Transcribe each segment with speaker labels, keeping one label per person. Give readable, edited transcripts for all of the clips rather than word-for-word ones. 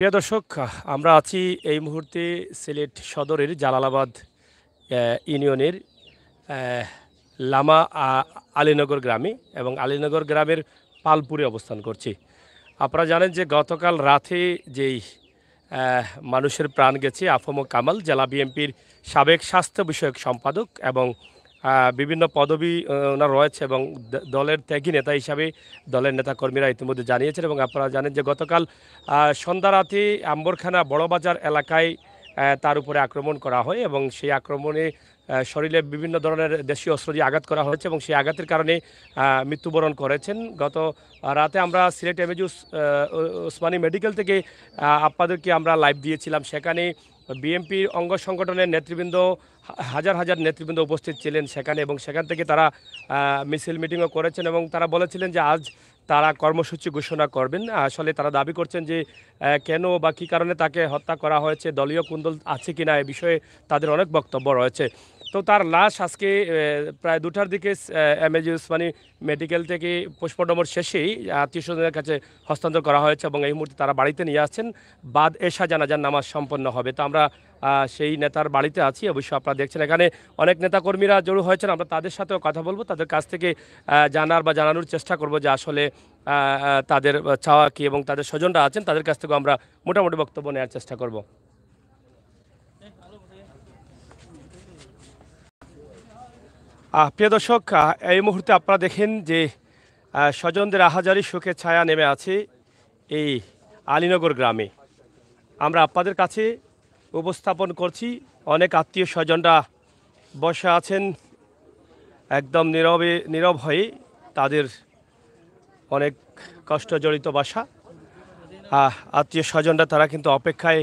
Speaker 1: প্রিয় দর্শক, আমরা আছি এই মুহূর্তে সিলেট সদরের জালালাবাদ ইউনিয়নের আহ, লামা আলীনগর গ্রামে এবং আলীনগর গ্রামের পালপুরে অবস্থান করছি। আপনারা জানেন যে গতকাল রাতে যেই মানুষের প্রাণ গেছে আফম কামাল জেলা বিএনপির সাবেক স্বাস্থ্য বিষয়ক সম্পাদক এবং বিভিন্ন পদবি ওনার রয়েছে এবং দলের ত্যাগী নেতা হিসাবে দলের নেতাকর্মীরা ইতিমধ্যে জানিয়েছেন। এবং আপনারা জানেন যে গতকাল সন্ধ্যা রাতে আম্বরখানা বড়বাজার এলাকায় তার উপরে আক্রমণ করা হয় এবং সেই আক্রমণে শরীরে বিভিন্ন ধরনের দেশীয় অস্ত্র দিয়ে আঘাত করা হয়েছে এবং সেই আঘাতের কারণে মৃত্যুবরণ করেছেন। গত রাতে আমরা সিলেট এমএজি ওসমানী মেডিকেল থেকে আপনাদেরকে আমরা লাইভ দিয়েছিলাম। সেখানে বিএনপির অঙ্গ সংগঠনের নেতৃবৃন্দ হাজার হাজার নেতৃবৃন্দ উপস্থিত ছিলেন সেখানে এবং সেখান থেকে তারা মিছিল মিটিংও করেছেন এবং তারা বলেছিলেন যে আজ তারা কর্মসূচি ঘোষণা করবেন। আসলে তারা দাবি করছেন যে কেন বা কী কারণে তাকে হত্যা করা হয়েছে, দলীয় কুন্দল আছে কি না, এ বিষয়ে তাদের অনেক বক্তব্য রয়েছে। তো তার লাশ আজকে প্রায় 2টার দিকে এমএজি উসমানী মেডিকেল থেকে পোস্টমর্টমের শেষেই আত্মীয় স্বজনের কাছে হস্তান্তর করা হয়েছে এবং এই মুহূর্তে তারা বাড়িতে নিয়ে আসছেন। বাদ এশা জানাজার নামাজ সম্পন্ন হবে। তো আমরা সেই নেতার বাড়িতে আছি। অবশ্যই আপনারা দেখছেন এখানে অনেক নেতাকর্মীরা জড়ো হয়েছেন। আমরা তাদের সাথেও কথা বলবো, তাদের কাছ থেকে জানার বা জানানোর চেষ্টা করব যে আসলে তাদের চাওয়া কী এবং তাদের স্বজনরা আছেন তাদের কাছ থেকেও আমরা মোটামুটি বক্তব্য নেওয়ার চেষ্টা করব। প্রিয় দর্শক, এই মুহূর্তে আপনারা দেখেন যে স্বজনদের আহাজারি শোকের ছায়া নেমে আছে এই আলীনগর গ্রামে। আমরা আপনাদের কাছে উপস্থাপন করছি। অনেক আত্মীয় স্বজনরা বসে আছেন একদম নীরব হয়ে। তাদের অনেক কষ্টজড়িত বাসা। আত্মীয় স্বজনরা তারা কিন্তু অপেক্ষায়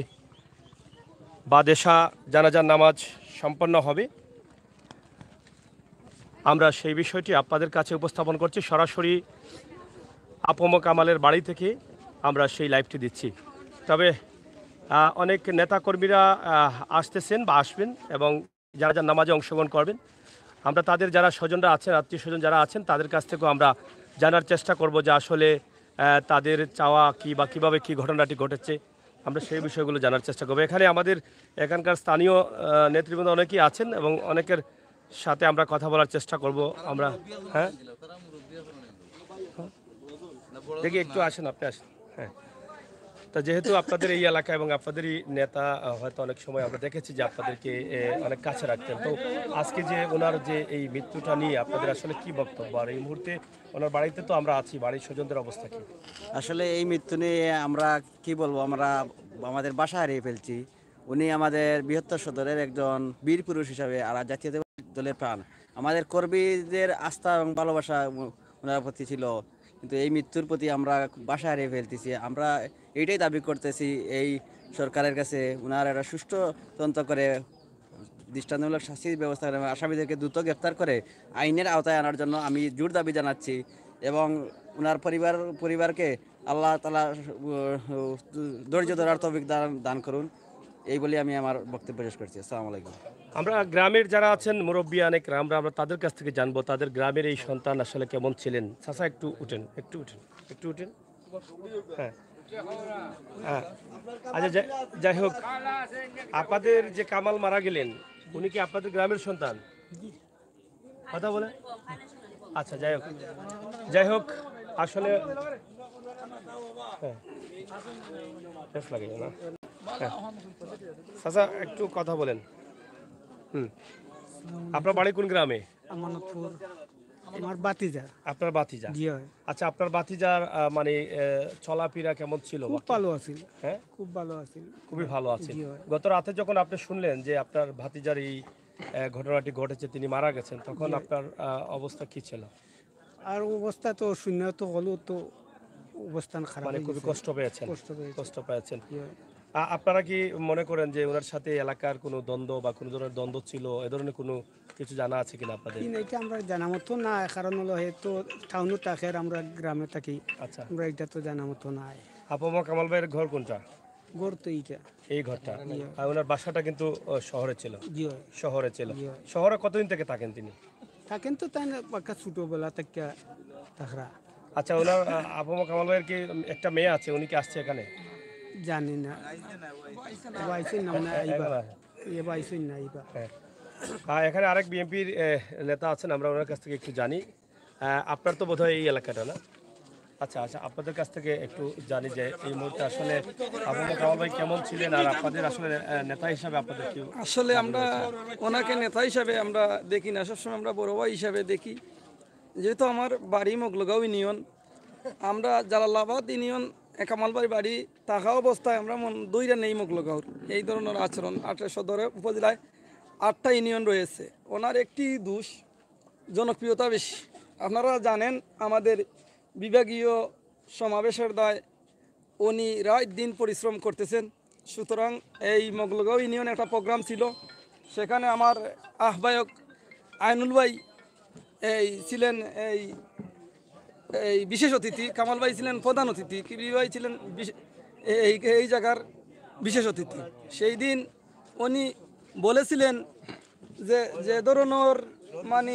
Speaker 1: বাদেশা জানাজার নামাজ সম্পন্ন হবে। আমরা সেই বিষয়টি আপনাদের কাছে উপস্থাপন করছি সরাসরি আফম কামালের বাড়ি থেকে আমরা সেই লাইভটি দিচ্ছি। তবে অনেক নেতাকর্মীরা আসতেছেন বা আসবেন এবং যারা নামাজে অংশগ্রহণ করবেন। আমরা তাদের যারা স্বজনরা আছেন, আত্মীয় স্বজন যারা আছেন তাদের কাছ থেকেও আমরা জানার চেষ্টা করব যে আসলে তাদের চাওয়া কী বা কীভাবে কী ঘটনাটি ঘটেছে। আমরা সেই বিষয়গুলো জানার চেষ্টা করব। এখানে আমাদের এখানকার স্থানীয় নেতৃবৃন্দ অনেকেই আছেন এবং অনেকের সাথে আমরা কথা বলার চেষ্টা করব। আমরা হ্যাঁ দেখি একটু আসেন, আপনি আসেন। হ্যাঁ, তা যেহেতু আপনাদের এই এলাকা এবং আপনাদেরই নেতা, হয়তো অনেক সময় আমরা দেখেছি যে আপনাদেরকে অনেক কাছে রাখতেন। তো আজকে যে ওনার যে এই মৃত্যুটা নিয়ে আপনাদের আসলে কি বক্তব্য, আর এই মুহূর্তে ওনার বাড়িতে তো আমরা আছি, বাড়ির স্বজনদের অবস্থা কি?
Speaker 2: আসলে এই মৃত্যু নিয়ে আমরা কি বলবো, আমরা আমাদের বাসা হারিয়ে ফেলছি। উনি আমাদের বৃহত্তর সদরের একজন বীর পুরুষ হিসাবে আর জাতীয় দলের প্রাণ, আমাদের কর্মীদের আস্থা এবং ভালোবাসা ওনার প্রতি ছিল। কিন্তু এই মৃত্যুর প্রতি আমরা বাসা হারিয়ে ফেলতেছি। আমরা এইটাই দাবি করতেছি এই সরকারের কাছে, ওনার একটা সুষ্ঠু তদন্ত করে দৃষ্টান্তমূলক শাস্তির ব্যবস্থা করে আসামিদেরকে দ্রুত গ্রেফতার করে আইনের আওতায় আনার জন্য আমি জোর দাবি জানাচ্ছি। এবং ওনার পরিবারকে আল্লাহ তাআলা ধৈর্য ধরার তৌফিক দান করুন, এই বলে আমি আমার বক্তব্য শেষ করছি। আসসালামু আলাইকুম।
Speaker 1: আমরা গ্রামের যারা আছেন মুরব্বী অনেক, আমরা তাদের কাছ থেকে জানবো তাদের গ্রামের এই সন্তান আসলে কেমন ছিলেন। চাচা একটু উঠেন, একটু উঠেন, একটু উঠেন। হ্যাঁ হ্যাঁ, আচ্ছা যাই হোক, আপনাদের যে কামাল মারা গেলেন উনি কি আপনাদের গ্রামের সন্তান? কথা বলে আচ্ছা, যাই হোক আসলে হ্যাঁ লাগে না। হ্যাঁ চাচা একটু কথা বলেন। আপনার বাড়ি কোন গ্রামে?
Speaker 3: আমানতপুর। আমার বাতিজা।
Speaker 1: আপনার বাতিজা?
Speaker 3: জি হয়।
Speaker 1: আচ্ছা, আপনার বাতিজার মানে চলাফেরা কেমন ছিল?
Speaker 3: খুব ভালো আছিল।
Speaker 1: হ্যাঁ,
Speaker 3: খুব ভালো আছিল।
Speaker 1: খুবই ভালো আছে।
Speaker 3: জি হয়।
Speaker 1: গত রাতে যখন আপনি শুনলেন যে আপনার ভাতিজার এই ঘটনাটি ঘটেছে, তিনি মারা গেছেন, তখন আপনার অবস্থা কি ছিল?
Speaker 3: আর অবস্থা তো শূন্য তো হলো, তো অবস্থান খারাপ
Speaker 1: মানে
Speaker 3: হয়ে
Speaker 1: খুবই
Speaker 3: গেছে।
Speaker 1: কষ্ট পেয়েছেন?
Speaker 3: পেয়েছি।
Speaker 1: কষ্ট পেয়েছেন।
Speaker 3: জি হয়।
Speaker 1: আপনারা কি মনে করেন যে ওনার সাথে এলাকার কোনো দ্বন্দ্ব বা কোনো ধরনের দ্বন্দ্ব ছিল, এ ধরনের কোনো কিছু জানা আছে কিনা আপনাদের?
Speaker 3: এটা আমরা জানা মতো না, কারণ হলো হয়তো টাউনে থাকে আর আমরা গ্রামে থাকি।
Speaker 1: আচ্ছা,
Speaker 3: আমরা এটা তো জানা মতো নাই।
Speaker 1: আপামা কামাল ভাইয়ের ঘর কোনটা?
Speaker 3: গড় তো এইটা।
Speaker 1: এই ঘরটা। আর ওনার বাসাটা কিন্তু শহরে ছিল?
Speaker 3: জি হয়।
Speaker 1: শহরে ছিল।
Speaker 3: জি হয়।
Speaker 1: শহরে কতদিন থেকে থাকেন তিনি?
Speaker 3: থাকেন তো তাই না, পাক্কা ছোটবেলা থেকে তাকরা।
Speaker 1: আচ্ছা, ওনার আপামা কামাল ভাইয়ের কি একটা মেয়ে আছে, উনি কি আসছে এখানে?
Speaker 3: জানি না বাইসুন না মানে আইবা বাইসুন না আইবা
Speaker 1: এখানে আরেক বিএনপির নেতা আছেন, আমরা ওনার কাছ থেকে একটু জানি। আপনার তো বোধহয় এই এলাকাটা না? আচ্ছা আচ্ছা, আপনাদের কাছ থেকে একটু জানি যে এই মুহূর্তে আসলে আপনাদের কামাল ভাই কেমন ছিলেন, আর আপনাদের আসলে নেতা হিসাবে আপনাদের কি?
Speaker 4: আসলে আমরা ওনাকে নেতা হিসাবে আমরা দেখি না, সবসময় আমরা বড় ভাই হিসাবে দেখি। যেহেতু আমার বাড়ি মোগলগাঁও ইউনিয়ন, আমরা জালালাবাদ ইউনিয়ন কামালবাড়ি বাড়ি থাকা অবস্থায় আমরা দইরা নেই মোগলগাঁওর এই ধরনের আচরণ। 18 সদর উপজেলায় 8টা ইউনিয়ন রয়েছে। ওনার একটি দোষ, জনপ্রিয়তা বেশি। আপনারা জানেন আমাদের বিভাগীয় সমাবেশের দায় উনি রাত দিন পরিশ্রম করতেছেন। সুতরাং এই মোগলগাঁও ইউনিয়ন একটা প্রোগ্রাম ছিল, সেখানে আমার আহ্বায়ক আইনুল ভাই ছিলেন এই বিশেষ অতিথি, কামাল ভাই ছিলেন প্রধান অতিথি, কিবি ভাই ছিলেন এই জায়গার বিশেষ অতিথি। সেই দিন উনি বলেছিলেন যে যে ধরনের মানে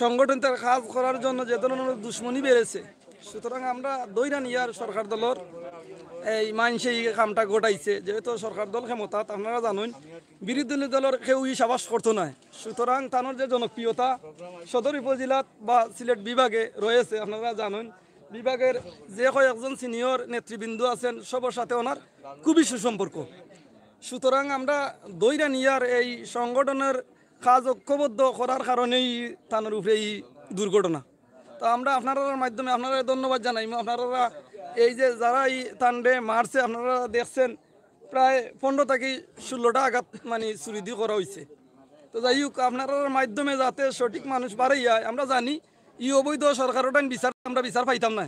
Speaker 4: সংগঠনটার কাজ করার জন্য যে ধরনের দুশ্মনী বেড়েছে, সুতরাং আমরা দৈরা নিয়ার সরকার দলের এই মানসে এই কামটা ঘটাইছে। যেহেতু সরকার দল ক্ষমতাত আপনারা জানেন, বিরোধী দলের কেউ সাবাস করতো না। সুতরাং তানোর যে জনপ্রিয়তা সদর উপজেলাত বা সিলেট বিভাগে রয়েছে, আপনারা জানেন বিভাগের যে কয়েকজন সিনিয়র নেতৃবৃন্দ আছেন সবার সাথে ওনার খুবই সুসম্পর্ক। সুতরাং আমরা দৈরা নিয়ার এই সংগঠনের কাজ ঐক্যবদ্ধ করার কারণেই তানোর উপরে এই দুর্ঘটনা। তো আমরা আপনার মাধ্যমে আপনারা ধন্যবাদ জানাই। আপনারা এই যে যারা এই তান্ডে মারছে, আপনারা দেখছেন প্রায় 15 থেকে 16টা আঘাত মানে চুরি দিয়ে করা হয়েছে। তো যাই হোক, আপনার মাধ্যমে যাতে সঠিক মানুষ বাড়াই যায়, আমরা জানি ই অবৈধ সরকারের বিচার আমরা বিচার পাইতাম না।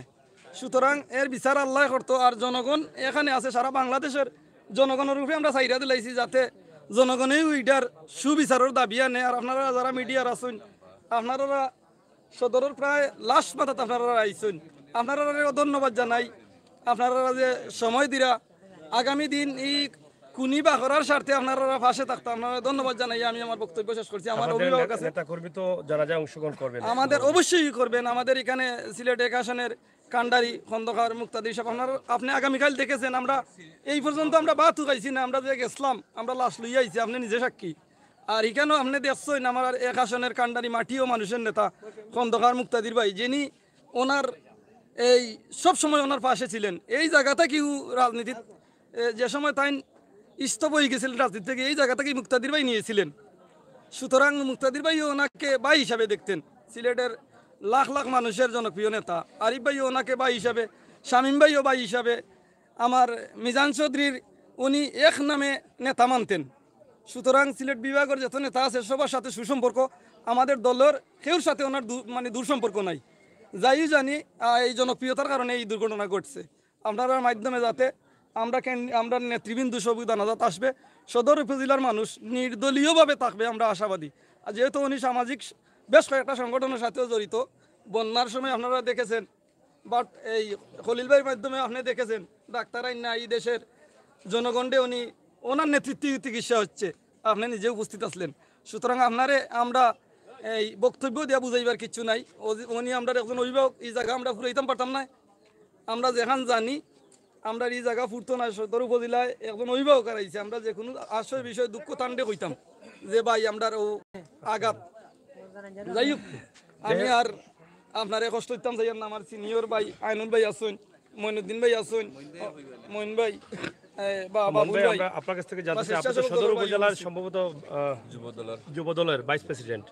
Speaker 4: সুতরাং এর বিচার আল্লাহ করতো। আর জনগণ এখানে আছে, সারা বাংলাদেশের জনগণের রূপে আমরা চাইরা দিলাইছি যাতে জনগণেও এটার সুবিচারের দাবি আনে। আর আপনারা যারা মিডিয়ার আছেন, আপনারা সদরের প্রায় লাস্ট মাথাতে আপনারা আইসেন, আপনারা ধন্যবাদ জানাই। আপনারা যে সময় দিরা আগামী দিন এই কুনি বা করার স্বার্থে আপনারা পাশে থাকতো, আপনারা ধন্যবাদ জানাই। আমি আমার বক্তব্য শেষ করছি। আমার অভিভাবক আছে,
Speaker 1: নেতা কর্মী তো যারা যায় অংশগ্রহণ করবেন,
Speaker 4: আমাদের অবশ্যই করবেন। আমাদের এখানে সিলেট এক আসনের কান্ডারি খন্দকার মুক্তাদি সাহেব, আপনি আগামীকাল দেখেছেন। আমরা এই পর্যন্ত আমরা বাত উঠাইছি না, আমরা যে গেছিলাম আমরা লাশ লইয়া আইছি, আপনি নিজে সাক্ষী। আর এখানেও আপনি দেখছেন আমার এক আসনের কান্ডারি মাটিও মানুষের নেতা খন্দকার মুক্তাদির ভাই, যিনি ওনার এই সব সময় ওনার পাশে ছিলেন। এই জায়গাটা কেউ রাজনীতির যে সময় তাই স্তব হয়ে গেছিলেন রাজনীতি থেকে, এই জায়গা থেকেই মুক্তাদির ভাই নিয়েছিলেন। সুতরাং মুক্তাদির ভাইও ওনাকে ভাই হিসাবে দেখতেন। সিলেটের লাখ লাখ মানুষের জনপ্রিয় নেতা আরিফ ভাইও ওনাকে ভাই হিসাবে, শামীম ভাইও ভাই হিসাবে, আমার মিজান চৌধুরীর উনি এক নামে নেতা মানতেন। সুতরাং সিলেট বিভাগের যত নেতা আছে সবার সাথে সুসম্পর্ক। আমাদের দলের কেউর সাথে ওনার মানে দূরসম্পর্ক নাই। যাই জানি এই জনপ্রিয়তার কারণে এই দুর্ঘটনা ঘটছে। আপনার মাধ্যমে যাতে আমরা নেতৃবৃন্দ সবুজ জানাজাত আসবে, সদর উপজেলার মানুষ নির্দলীয়ভাবে থাকবে, আমরা আশাবাদী। আর যেহেতু উনি সামাজিক বেশ কয়েকটা সংগঠনের সাথেও জড়িত, বন্যার সময় আপনারা দেখেছেন, বাট এই খলিল ভাইয়ের মাধ্যমে আপনি দেখেছেন ডাক্তার আইন না এই দেশের জনগণে উনি ওনার নেতৃত্বে চিকিৎসা হচ্ছে, আপনি নিজে উপস্থিত আসলেন। সুতরাং আপনারে আমরা এই বক্তব্য দেওয়া বুঝাইবার কিছু নাই। উনি আমরা একজন অভিভাবক, এই জায়গা আমরা ফুরাইতাম পারতাম না। আমরা যেখান জানি আমরা এই জায়গা ফুরতো না, সদর উপজেলায় একজন অভিভাবক আইছে, আমরা যে কোনো আশ্রয় বিষয়ে দুঃখ তান্ডে কইতাম যে ভাই আমরা ও আঘাত। যাই হোক, আমি আর আপনার কষ্ট দিতাম যাই না। আমার সিনিয়র ভাই আইনুল ভাই আসুন, মইনুদ্দিন ভাই আসুন, মইন ভাই বা বাবুল ভাই।
Speaker 1: আমরা আপনার কাছ থেকে জানতে চাই, আপনি তো সদর উপজেলার সম্ভবত যুব দলের ভাইস প্রেসিডেন্ট,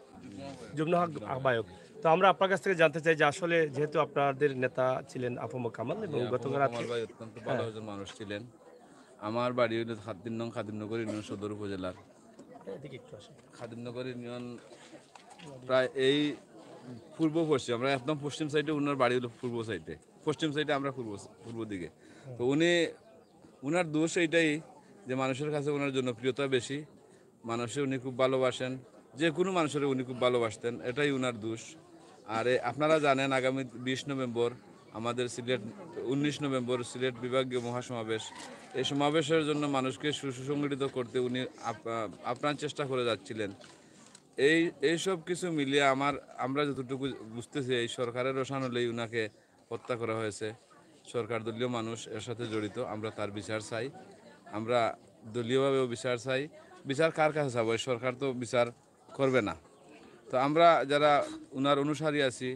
Speaker 1: যুগ্ম আহ্বায়ক। তো আমরা আপনার কাছ থেকে জানতে চাই যে আসলে যেহেতু আপনাদের নেতা ছিলেন আফম কামাল এবং গতকাল
Speaker 5: কামাল ভাই অত্যন্ত ভালো একজন মানুষ ছিলেন। আমার বাড়ি হইল খাদিমনগর ইউনিয়ন সদর উপজেলার। খাদিমনগর ইউনিয়ন প্রায় এই পূর্ব পশ্চিম, আমরা একদম পশ্চিম সাইডে, ওনার বাড়ি হলো পূর্ব সাইডে, পশ্চিম সাইডে আমরা পূর্ব দিকে। তো উনার দোষ এইটাই যে মানুষের কাছে ওনার জনপ্রিয়তা বেশি, মানুষে উনি খুব ভালোবাসেন, যে কোনো মানুষের উনি খুব ভালোবাসতেন, এটাই উনার দোষ। আর আপনারা জানেন আগামী 20 নভেম্বর আমাদের সিলেট, 19 নভেম্বর সিলেট বিভাগীয় মহাসমাবেশ। এই সমাবেশের জন্য মানুষকে সুসংগঠিত করতে উনি আপ্রাণ চেষ্টা করে যাচ্ছিলেন। এই সব কিছু মিলিয়ে আমরা যতটুকু বুঝতেছি এই সরকারের রোষান হলেই উনাকে হত্যা করা হয়েছে। সরকার দলীয় মানুষ এর সাথে জড়িত, আমরা তার বিচার চাই। আমরা দলীয়ভাবেও বিচার চাই। বিচার কার কাছে চাবো? এই সরকার তো বিচার করবে না। তো আমরা যারা উনার অনুসারী আছি,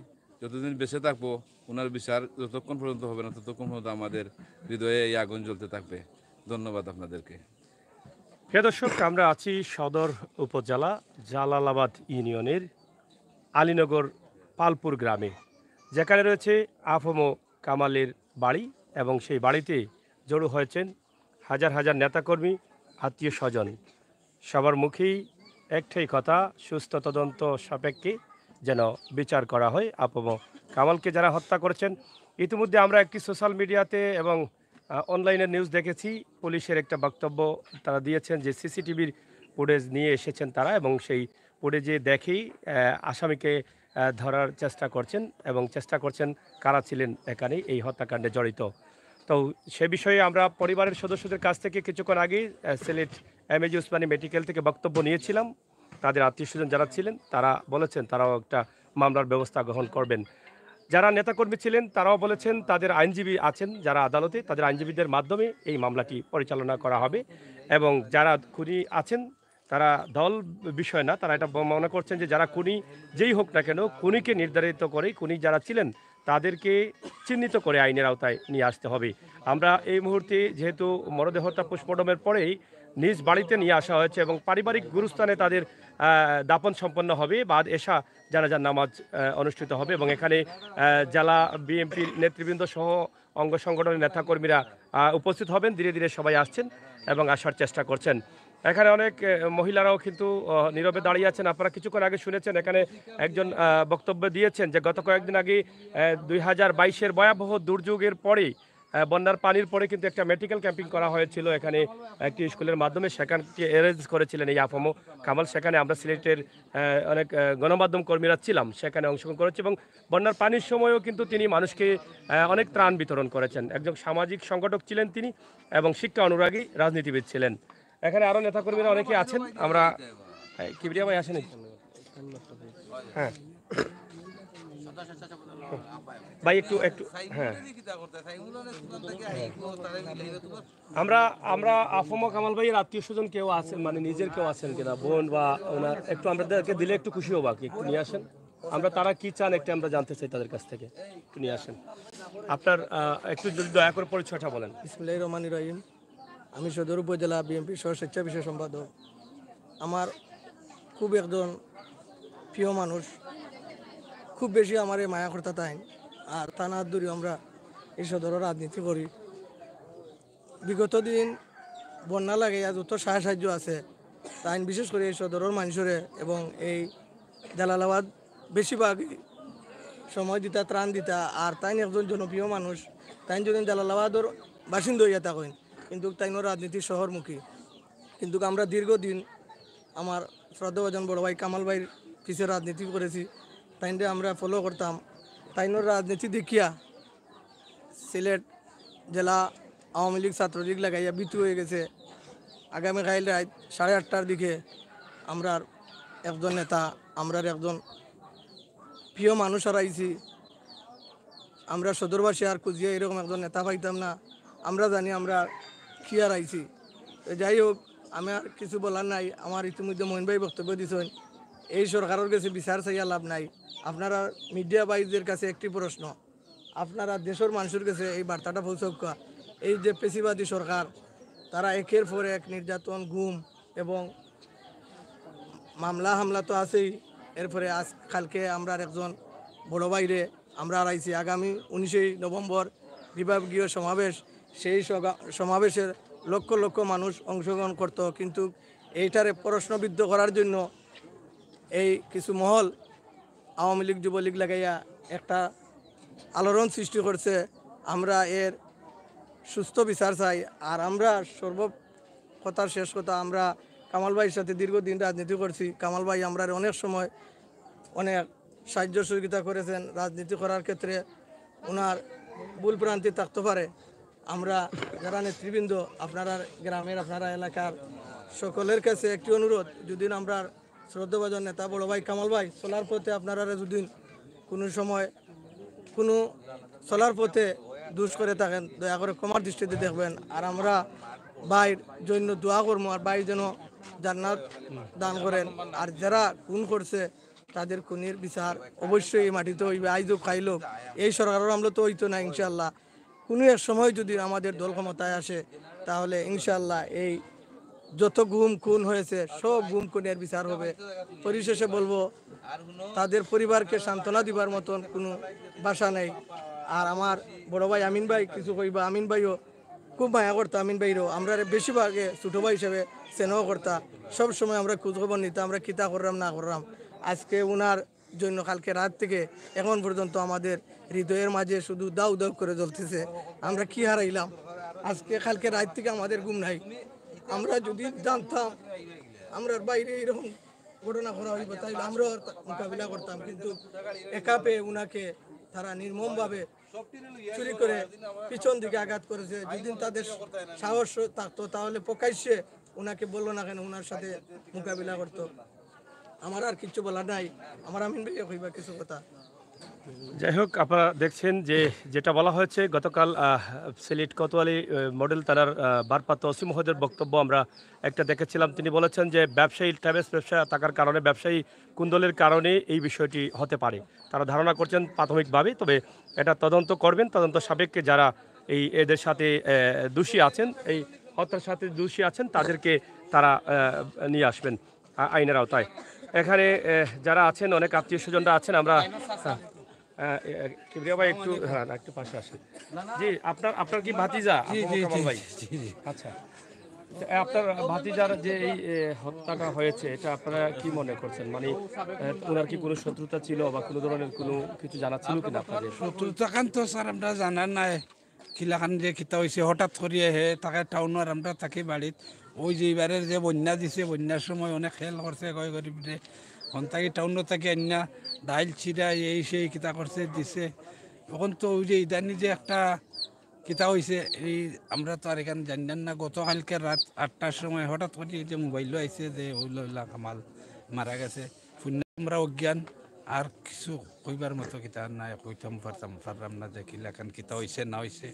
Speaker 5: যতদিন বেঁচে থাকবো উনার বিচার যতক্ষণ পর্যন্ত হবে না ততক্ষণ পর্যন্ত আমাদের হৃদয়ে এই আগুন জ্বলতে থাকবে। ধন্যবাদ আপনাদেরকে।
Speaker 1: প্রিয় দর্শক, আমরা আছি সদর উপজেলা জালালাবাদ ইউনিয়নের আলীনগর পালপুর গ্রামে, যেখানে রয়েছে আফমো কামালের বাড়ি এবং সেই বাড়িতে জড়ো হয়েছেন হাজার হাজার নেতাকর্মী, আত্মীয় স্বজন। সবার মুখেই একটাই কথা, সুস্থ তদন্ত সাপেক্ষে যেন বিচার করা হয় আফমো কামালকে যারা হত্যা করেছেন। ইতিমধ্যে আমরা একটি সোশ্যাল মিডিয়াতে এবং অনলাইনে নিউজ দেখেছি, পুলিশের একটা বক্তব্য তারা দিয়েছেন যে সিসিটিভির ফুটেজ নিয়ে এসেছেন তারা, এবং সেই ফুটেজে দেখেই আসামিকে ধরার চেষ্টা করছেন এবং চেষ্টা করছেন কারা ছিলেন এখানে এই হত্যাকাণ্ডে জড়িত। তো সে বিষয়ে আমরা পরিবারের সদস্যদের কাছ থেকে কিছুক্ষণ আগে সিলেট এমএজি উসমানী মেডিকেল থেকে বক্তব্য নিয়েছিলাম। তাদের আত্মীয়স্বজন যারা ছিলেন তারা বলেছেন তারাও একটা মামলার ব্যবস্থা গ্রহণ করবেন। যারা নেতাকর্মী ছিলেন তারাও বলেছেন তাদের আইনজীবী আছেন যারা আদালতে, তাদের আইনজীবীদের মাধ্যমে এই মামলাটি পরিচালনা করা হবে। এবং যারা খুনি আছেন তারা দল বিষয় না, তারা এটা মনে করছেন যে যারা খুনি যেই হোক না কেন, খুনিকে নির্ধারিত করে, খুনি যারা ছিলেন তাদেরকে চিহ্নিত করে আইনের আওতায় নিয়ে আসতে হবে। আমরা এই মুহূর্তে যেহেতু মরদেহটা পোস্টমর্টমের পরেই নিজ বাড়িতে নিয়ে আসা হয়েছে এবং পারিবারিক গুরুস্থানে তাদের দাপন সম্পন্ন হবে, বাদ এশা জানাজার নামাজ অনুষ্ঠিত হবে এবং এখানে জেলা বিএনপির নেতৃবৃন্দ সহ অঙ্গ সংগঠনের নেতাকর্মীরা উপস্থিত হবেন। ধীরে ধীরে সবাই আসছেন এবং আসার চেষ্টা করছেন। এখানে অনেক মহিলারাও কিন্তু নীরবে দাঁড়িয়ে আছেন। আপনারা কিছুক্ষণ আগে শুনেছেন এখানে একজন বক্তব্য দিয়েছেন যে গত কয়েকদিন আগে 2022-এর ভয়াবহ দুর্যোগের পরে, বন্যার পানির পরে কিন্তু একটা মেডিকেল ক্যাম্পিং করা হয়েছিল এখানে একটি স্কুলের মাধ্যমে, সেখানকে অ্যারেঞ্জ করেছিলেন এই আফমো কামাল। সেখানে আমরা সিলেটের অনেক গণমাধ্যম কর্মীরা ছিলাম, সেখানে অংশগ্রহণ করেছি এবং বন্যার পানির সময়ও কিন্তু তিনি মানুষকে অনেক ত্রাণ বিতরণ করেছেন। একজন সামাজিক সংগঠক ছিলেন তিনি এবং শিক্ষা অনুরাগী রাজনীতিবিদ ছিলেন। এখানে আরও নেতাকর্মীরা অনেকে আছেন। আমরা কিবরিয়া ভাই আসেন। হ্যাঁ ভাই একটু একটু হ্যাঁ, আমরা আফমো কামাল ভাইয়ের আত্মীয় স্বজন কেউ আছেন, মানে নিজের কেউ আছেন কিনা, বোন বা ওনার, একটু আমাদেরকে দিলে একটু খুশি হবো। কি একটু নিয়ে আসেন, আমরা তারা কি চান একটু আমরা জানতে চাই তাদের কাছ থেকে। একটু নিয়ে আসেন, আপনার একটু যদি দয়া করে পরিচয়টা বলেন।
Speaker 6: বিসমিল্লাহির রহমানির রহিম। আমি সদর উপজেলা বিএনপির সহ স্বেচ্ছাবিষয় সম্পাদক। আমার খুব একজন প্রিয় মানুষ, খুব বেশি আমার এই মায়া করতে তাই, আর থানা দূরে আমরা এই সদরের রাজনীতি করি। বিগত দিন বন্যা লাগে যত সাহায্য আছে তাই বিশেষ করে এই সদরের মানুষরে এবং এই জালালাবাদ বেশিরভাগ সময় দিতা, ত্রাণ দিতা। আর তাই একজন জনপ্রিয় মানুষ, তাই যদি জালালাবাদর বাসিন্দা হইয়া থাকেন, কিন্তু তাইনও রাজনীতির শহরমুখী। কিন্তু আমরা দীর্ঘদিন আমার শ্রদ্ধাভাজন বড় ভাই কামাল ভাইয়ের পিছিয়ে রাজনীতি করেছি, তাইনরে আমরা ফলো করতাম। তাইনোর রাজনীতি দেখিয়া সিলেট জেলা আওয়ামী লীগ ছাত্রলীগ লাগাইয়া বিতু হয়ে গেছে। আগামীকাল রাত 8:30টার দিকে আমরার একজন নেতা, আমরার একজন প্রিয় মানুষ হারাইছি। আমরা সদরবাসী আর খুঁজিয়া এরকম একজন নেতা পাইতাম না। আমরা জানি আমরা কি হারাইছি। যাই হোক, আমি আর কিছু বলার নাই। আমার ইতিমধ্যে মোহন ভাই বক্তব্য দিয়েছেন, এই সরকারের কাছে বিচার চাইয়া লাভ নাই। আপনারা মিডিয়া ভাইদের কাছে একটি প্রশ্ন, আপনারা দেশের মানুষের কাছে এই বার্তাটা পৌঁছক। এই যে পেশিবাদী সরকার, তারা একের পর এক নির্যাতন, গুম এবং মামলা হামলা তো আছেই। এরপরে আজ কালকে আমরা একজন বড় ভাইরে আমরা আইছি। আগামী 19 নভেম্বর বিভাগীয় সমাবেশ, সেই সমাবেশের লক্ষ লক্ষ মানুষ অংশগ্রহণ করত, কিন্তু এইটারে প্রশ্নবিদ্ধ করার জন্য এই কিছু মহল আওয়ামী লীগ যুবলীগ লাগাইয়া একটা আলোড়ন সৃষ্টি করছে। আমরা এর সুস্থ বিচার চাই। আর আমরা কথার শেষ কথা, আমরা কামাল ভাইয়ের সাথে দীর্ঘদিন রাজনীতি করছি। কামাল ভাই আমরা অনেক সময় অনেক সাহায্য সহযোগিতা করেছেন রাজনীতি করার ক্ষেত্রে। ওনার ভুল ভ্রান্তি থাকতে পারে। আমরা যারা নেতৃবৃন্দ, আপনারা গ্রামের, আপনারা এলাকার সকলের কাছে একটি অনুরোধ, যদি আমরা শ্রদ্ধাভাজন নেতা বড় ভাই কামাল ভাই চলার পথে আপনারা যদি কোনো সময় কোনো চলার পথে দুষ করে থাকেন দয়া করে ক্ষমার দৃষ্টিতে দেখবেন। আর আমরা ভাইয়ের জন্য দোয়া করবো, আর ভাই যেন জান্নাত দান করেন। আর যারা খুন করছে তাদের খুনির বিচার অবশ্যই এই মাটিতে হইবে। আইজও খাইলো এই সরকারের আমরা তো হইতো না ইনশাল্লাহ। কোনো এক সময় যদি আমাদের দল ক্ষমতায় আসে তাহলে ইনশাল্লাহ এই যত গুম খুন হয়েছে সব গুম খুনের বিচার হবে। পরিশেষে বলবো তাদের পরিবারকে সান্ত্বনা দিবার মতন কোনো ভাষা নেই। আর আমার বড় ভাই আমিন ভাই কিছু কইবা, আমিন ভাইও খুব মায়া করতা, আমিন ভাইরও আমরা বেশিরভাগে ছোটো ভাই হিসেবে স্নেহ করতা। সব সময় আমরা খোঁজখবর নিতাম, আমরা কিতা করলাম না করলাম। আজকে ওনার জন্য কালকে রাত থেকে এখন পর্যন্ত আমাদের হৃদয়ের মাঝে শুধু দাউ দাউ করে জ্বলতেছে। আমরা কি হারাইলাম আজকে, কালকে রাত থেকে আমাদের ঘুম নাই। আমরা যদি জানতাম আমরা বাইরে এরকম ঘটনা করা হইব তাইলে আমরাও মোকাবিলা করতাম, কিন্তু একা পেয়ে উনাকে তারা নির্মমভাবে চুরি করে পিছন দিকে আঘাত করেছে। যেদিন তাদের সাহস থাকতো তাহলে প্রকাশ্যে উনাকে বললো না কেন উনার সাথে মোকাবিলা করতো। আমার আর কিছু বলার নাই, আমার আমিন ভাই কইবা কিছু কথা।
Speaker 1: যাই হোক, আপনারা দেখছেন যে যেটা বলা হয়েছে গতকাল সিলেট কোতোয়ালি মডেল থানার ভারপ্রাপ্ত ওসি মহোদয়ের বক্তব্য আমরা একটা দেখেছিলাম। তিনি বলেছেন যে ব্যবসায়ী ট্রাভেলস ব্যবসা থাকার কারণে, ব্যবসায়ী কুন্দলের কারণে এই বিষয়টি হতে পারে। তারা ধারণা করছেন প্রাথমিকভাবে, তবে এটা তদন্ত করবেন। তদন্ত সাপেক্ষে যারা এদের সাথে দোষী আছেন, এই হত্যার সাথে দোষী আছেন, তাদেরকে তারা নিয়ে আসবেন আইনের আওতায়। এখানে যারা আছেন অনেক আত্মীয় স্বজনরা আছেন। আমরা কিবরিয়া ভাই একটু একটু পাশে আসেন। জি, আপনার কি ভাতিজা? কামাল ভাই, আচ্ছা, আপনার ভাতিজার যে এই হত্যাটা হয়েছে, এটা আপনারা কি মনে করছেন? মানে ওনার কি কোনো শত্রুতা ছিল বা কোনো ধরনের কোনো কিছু জানা ছিল কিনা আপনাদের?
Speaker 7: শত্রুতা কান তো স্যার আমরা জানার নাই, কিলাখান যে কিতা হয়েছে হঠাৎ করিয়ে হে তাকে টাউনের আমরা থাকি বাড়িত। ওই যে এবারের যে বন্যা দিছে, বন্যার সময় অনেক খেল করছে কয় গরিবরে সন্তাকি টাউনত থাকি আন্যা ডাইল চিরা এই সেই কিতা করছে দিছে। এখন তো ওই যে ইদানি যে একটা কিতা হয়েছে এই আমরা তো আর এখানে জানেন না। গতকালকে রাত 8টার সময় হঠাৎ করে যে মোবাইলও আইছে যে ওইলা কামাল মারা গেছে। আমরা অজ্ঞান, আর কিছু কইবার মতো কিতা নাই, কইতাম পারতাম না যে কিলাখান কিতা হয়েছে না হয়েছে।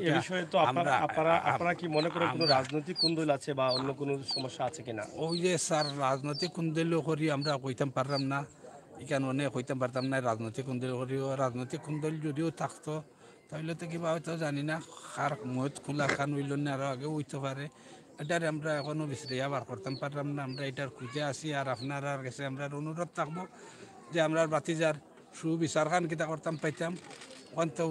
Speaker 1: এই বিষয়ে তো আপনারা কি মনে করেন কোনো রাজনৈতিক কুন্দল আছে বা অন্য কোনো সমস্যা আছে কিনা?
Speaker 7: ওই যে স্যার রাজনৈতিক কুন্দল করি আমরা কইতাম পারলাম না, এখানে অনেক কইতাম পারতাম না। রাজনৈতিক কুন্দল করিও, রাজনৈতিক কুন্দল যদিও থাকতো তাহলে তো কিবা হয়তো জানি না, কার মত খোলা খান হইল না, আরো আগে হইতে পারে। এটার আমরা এখনো বিশ্রিয়া বার করতাম পারলাম না। আমরা এটার খুঁজে আসি, আর আপনার কাছে আমরা অনুরোধ থাকবো যে আমরা বাতিজার সুবিচার খান কিতা করতাম পাইতাম। তো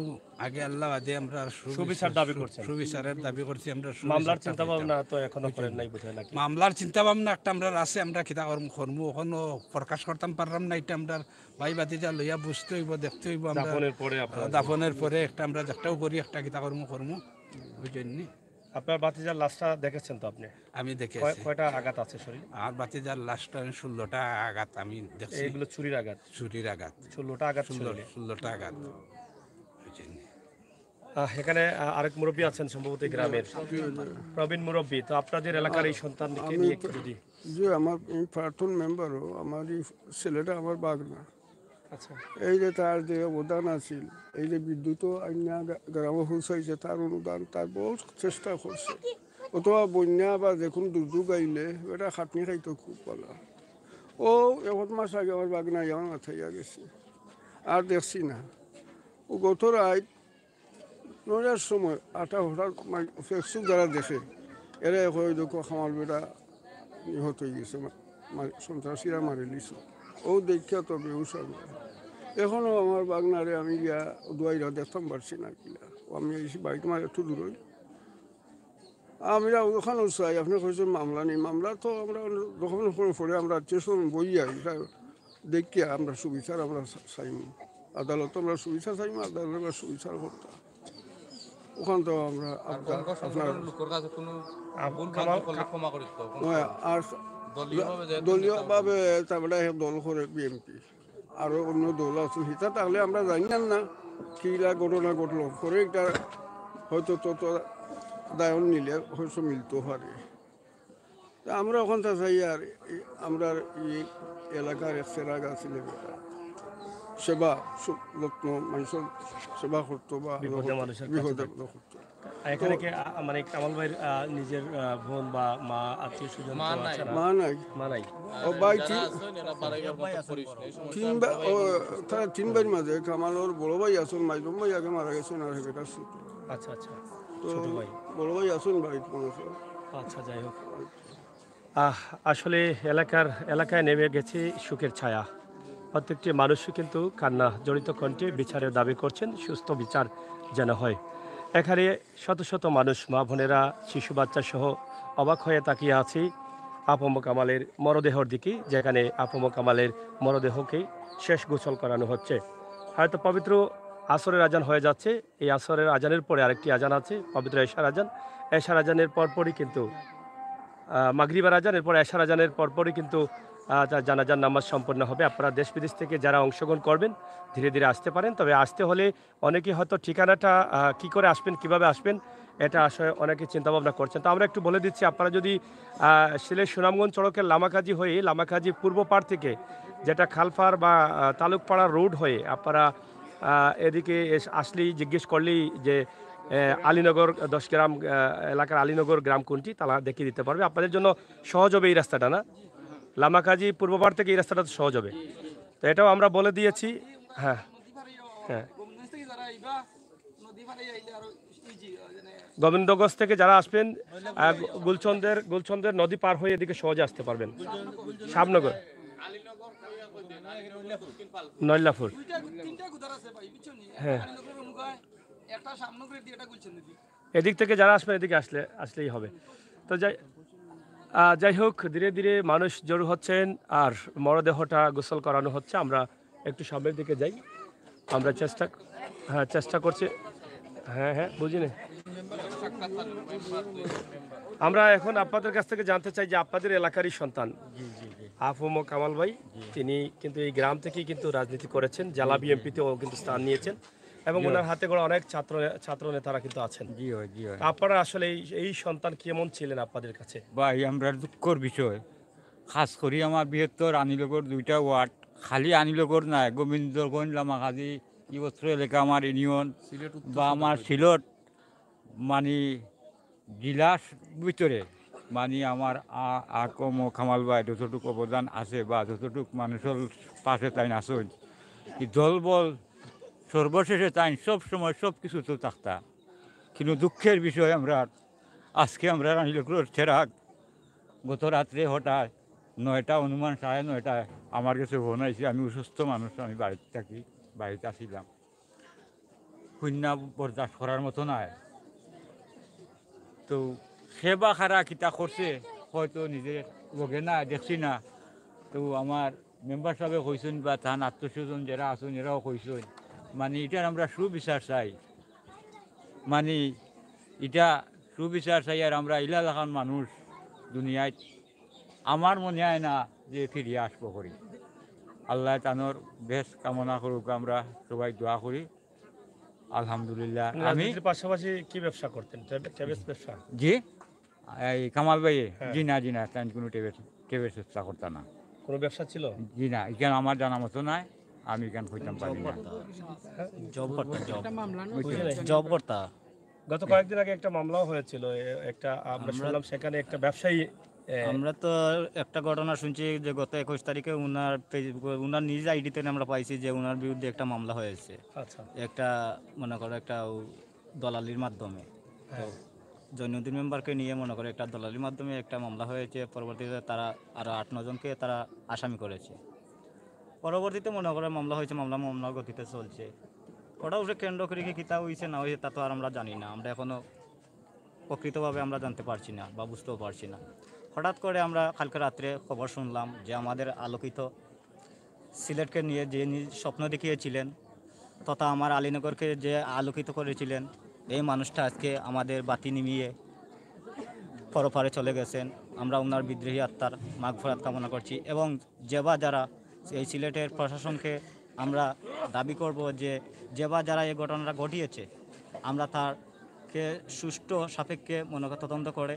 Speaker 7: আগে আল্লাহ আদে আমরা
Speaker 1: সুবিচার দাবি করছি,
Speaker 7: সুবিচারের দাবি করছি। আমরা
Speaker 1: মামলার চিন্তা ভাবনা তো এখনো করেন নাই বোধহয় নাকি?
Speaker 7: মামলার চিন্তা ভাবনা একটা আমরা আছে, আমরা কিতা করবো এখনো প্রকাশ করতাম পারলাম না। এটা আমরা ভাই বাতিজা লইয়া বুঝতে হইব, দেখতে হইব। দাফনের পরে একটা আমরা একটাও করি, একটা কিতা করবো ওই জন্য।
Speaker 1: আপনার বাতিজার লাশটা দেখেছেন তো আপনি?
Speaker 7: আমি দেখে
Speaker 1: কয়টা আঘাত আছে শরীর?
Speaker 7: আর বাতিজার লাশটা 16টা আঘাত আমি দেখছি।
Speaker 1: এইগুলো চুরির আঘাত?
Speaker 7: চুরির আঘাত
Speaker 1: 16টা আঘাত।
Speaker 7: 16টা আঘাত।
Speaker 1: এখানে আরেক মুরব্বী আছেন সম্ভবত গ্রামের, প্রবীণ মুরব্বী। তো আপনাদের এলাকার এই সন্তানকে নিয়ে একটু যদি।
Speaker 8: যে আমার এই প্রাক্তন মেম্বারও আমার এই ছেলেটা আমার বাগনা।
Speaker 1: আচ্ছা,
Speaker 8: এই যে তার যে অবদান আছিল, এই যে বিদ্যুৎ আইনা গ্রামে পৌঁছাইছে, তার অনুদান তার বহুত চেষ্টা করছে। অথবা বন্যা বা যে কোনো দুর্যোগ আইলে এটা খাটনি খাইতো খুব ভালো। ও 1 মাস আগে আমার বাগনা আমার মাথায় গেছে, আর দেখছি না। ও গত রাত 9টার সময় হঠাৎ ফেসবুক যারা দেখে এরা হয়ে দেখো আমার বেটা নিহত হয়ে গেছে, সন্ত্রাসীরা মারি লিছে। ও দেখিয়া তো বেউস। এখনও আমার বাগনারে আমি গিয়া দুয়াইরা দেখতাম পারছি না কিলা। আমি এসে বাড়িতে মার একটু দূরই আমরা ওখানেও চাই। আপনি কইছেন মামলা নেই, মামলা তো আমরা যখন পরে আমরা স্টেশন বই যাই দেখিয়া আমরা সুবিচার আমরা চাইম, আদালত আমরা সুবিচার চাইম, আদালত আমরা সুবিচার করতাম। ওখান তো আমরা আপনার আর দলীয়ভাবে তারপরে দল করে বিএনপি, আরও অন্য দল আছে সেটা তাহলে আমরা জানি না কিলা ঘটনা ঘটলো পরে এটা হয়তো তত দায়ন নিলে হয়তো মিলতে পারে। আমরা ওখানটা চাই। আর আমরা এই এলাকার এক সেরাগ আছিল, সেবা যত্ন মানুষের সেবা করতো বা
Speaker 1: বিপদে মানুষের কাছে
Speaker 8: বিপদে
Speaker 1: থাকতো।
Speaker 8: করতো।
Speaker 1: এখানে কি মানে কামাল ভাইয়ের নিজের বোন বা মা আত্মীয় স্বজন আছে না?
Speaker 8: মা নাই
Speaker 1: মা নাই।
Speaker 8: ও ভাই তারা 3 ভাইয়ের মাঝে কামালের বড় ভাই আসুন মাইজুম ভাই আগে মারা গেছেন আর হেবেটা ছোট।
Speaker 1: আচ্ছা আচ্ছা,
Speaker 8: তো
Speaker 1: ছোট ভাই।
Speaker 8: বড় ভাই আসুন ভাই মনে হয়।
Speaker 1: আচ্ছা, যাই হোক। আসলে এলাকায় নেমে গেছে সুখের ছায়া। প্রত্যেকটি মানুষই কিন্তু কান্না জড়িত কণ্ঠে বিচারের দাবি করছেন, সুস্থ বিচার যেন হয়। এখানে শত শত মানুষ, মা বোনেরা, শিশু বাচ্চা সহ অবাক হয়ে তাকিয়ে আছি আফম কামালের মরদেহর দিকে, যেখানে আফম কামালের মরদেহকে শেষ গোসল করানো হচ্ছে। হয়তো পবিত্র আসরের আজান হয়ে যাচ্ছে। এই আসরের আজানের পরে আরেকটি আজান আছে, পবিত্র এশার আজান। এশার আজানের পরপরই কিন্তু মাগরিবার আজান, এরপর এশার আজানের পরপরই কিন্তু জানাজার নামাজ সম্পন্ন হবে। আপনারা দেশ বিদেশ থেকে যারা অংশগ্রহণ করবেন ধীরে ধীরে আসতে পারেন। তবে আসতে হলে অনেকে হয়তো ঠিকানাটা কি করে আসবেন, কিভাবে আসবেন, এটা আসলে অনেকে চিন্তাভাবনা করছেন। তো আমরা একটু বলে দিচ্ছি, আপনারা যদি সিলেট সুনামগঞ্জ সড়কের লামাকাজি হয়ে লামাকাজি পূর্ব পাড় থেকে, যেটা খালপাড় বা তালুকপাড়া রোড হয়ে আপনারা এদিকে আসলেই জিজ্ঞেস করলেই যে আলীনগর 10 গ্রাম এলাকার আলীনগর গ্রাম কোনটি তারা দেখিয়ে দিতে পারবে। আপনাদের জন্য সহজ হবে এই রাস্তাটা, না লামাকাজি পূর্বপাড় থেকে এই রাস্তাটা সহজ হবে। তো এটাও আমরা বলে দিয়েছি। হ্যাঁ হ্যাঁ, গোবিন্দগঞ্জ থেকে যারা আসবেন গুলচন্দের নদী পার হয়ে এদিকে সহজে আসতে পারবেন। শামনগর, নয়লাপুর, হ্যাঁ, এদিক থেকে যারা আসবেন এদিকে আসলেই হবে। তো যাই হোক, ধীরে ধীরে মানুষ জড়ো হচ্ছেন আর মরদেহটা গোসল করানো হচ্ছে। আমরা একটু সামনের দিকে যাই, আমরা চেষ্টা করছি। হ্যাঁ বুঝিনি। আমরা এখন আপনাদের কাছ থেকে জানতে চাই যে আপনাদের এলাকারই সন্তান আফম কামাল ভাই, তিনি কিন্তু এই গ্রাম থেকেই কিন্তু রাজনীতি করেছেন, জেলা বিএনপিতেও কিন্তু স্থান নিয়েছেন এবং ওনার হাতে গড়া অনেক ছাত্র নেতারা কিন্তু আছেন। আপনারা আসলে এই সন্তান কেমন ছিলেন আপনাদের কাছে?
Speaker 9: ভাই আমরা দুঃখর বিষয়, খাস করি আমার বৃহত্তর আনিলগর 2টা ওয়ার্ড, খালি আনিলগর নাই, গোবিন্দগঞ্জ, লামাকাজি, ইবস্ত্র এলাকা আমার ইউনিয়ন বা আমার সিলট মানে জেলার ভিতরে মানে আমার আকম কামাল ভাই যতটুকু অবদান আছে বা যতটুকু মানুষের পাশে তাই আসুন, দল বল সর্বশেষে তাই সব সময় সব কিছু তো থাকতা। কিন্তু দুঃখের বিষয় আজকে আমরা রানীলগুলোর ছেড়াক গত রাত্রে হঠাৎ 9টা অনুমান 9:30 আমার কাছে ফোন আইছে, আমি অসুস্থ মানুষ, আমি বাড়িতে আসিলাম, শূন্য বরদাস্ত করার মতো নয়। তো সেবা খারা কিতা করছে হয়তো নিজে বগে না দেখছি না। তো আমার মেম্বার সাহেব কইছেন বা তার আত্মস্বজন যারা আছেন এরাও কইছেন, মানে এটার আমরা সুবিচার চাই, মানে এটা সুবিচার চাই। আর আমরা ইলা লাখান মানুষ দুনিয়ায় আমার মনে হয় না যে ফিরিয়ে আসবো করি। আল্লাহ তানোর বেশ কামনা করুক, আমরা সবাই দোয়া করি। আলহামদুলিল্লাহ। আমি
Speaker 1: পাশাপাশি কি ব্যবসা করতেন? ব্যবসা?
Speaker 9: জি, এই কামাল ভাই জি না তাই কোনো টেবের ব্যবসা করতাম না।
Speaker 1: কোনো ব্যবসা ছিল?
Speaker 9: জি না, এখানে আমার জানা মতো নাই, আমি এখানে কইতাম পারি না।
Speaker 10: জব করতা।
Speaker 1: গত কয়েকদিন আগে একটা মামলাও হয়েছিল, একটা আমরা শুনলাম সেখানে একটা ব্যবসায়ী।
Speaker 10: আমরা তো একটা ঘটনা শুনছি যে গত 21 তারিখে উনার নিজ আইডিতে আমরা পাইছি যে উনার বিরুদ্ধে একটা মামলা হয়েছে।
Speaker 1: আচ্ছা,
Speaker 10: একটা মনে করো একটা দলালির মাধ্যমে, তো জৈনুদ্দিন মেম্বারকে নিয়ে মনে করে একটা দলালির মাধ্যমে একটা মামলা হয়েছে। পরবর্তীতে তারা আরও 8-9 জনকে তারা আসামি করেছে। পরবর্তীতে মনে করে মামলা হয়েছে, মামলার গতিতে চলছে। ওটা উঠে কেন্দ্র করে কি কিতা হয়েছে না হয়েছে তা তো আর আমরা জানি না, আমরা এখনও প্রকৃতভাবে আমরা জানতে পারছি না বা বুঝতেও পারছি না। হঠাৎ করে আমরা কালকে রাত্রে খবর শুনলাম যে আমাদের আলোকিত সিলেটকে নিয়ে যে স্বপ্ন দেখিয়েছিলেন তথা আমার আলীনগরকে যে আলোকিত করেছিলেন, এই মানুষটা আজকে আমাদের বাতি নিমিয়ে পরপারে চলে গেছেন। আমরা ওনার বিদ্রোহী আত্মার মাগফিরাত কামনা করছি এবং যারা এই সিলেটের প্রশাসনকে আমরা দাবি করব যে যারা এই ঘটনাটা ঘটিয়েছে আমরা তারকে সুষ্ঠু সাপেক্ষে মনে করে তদন্ত করে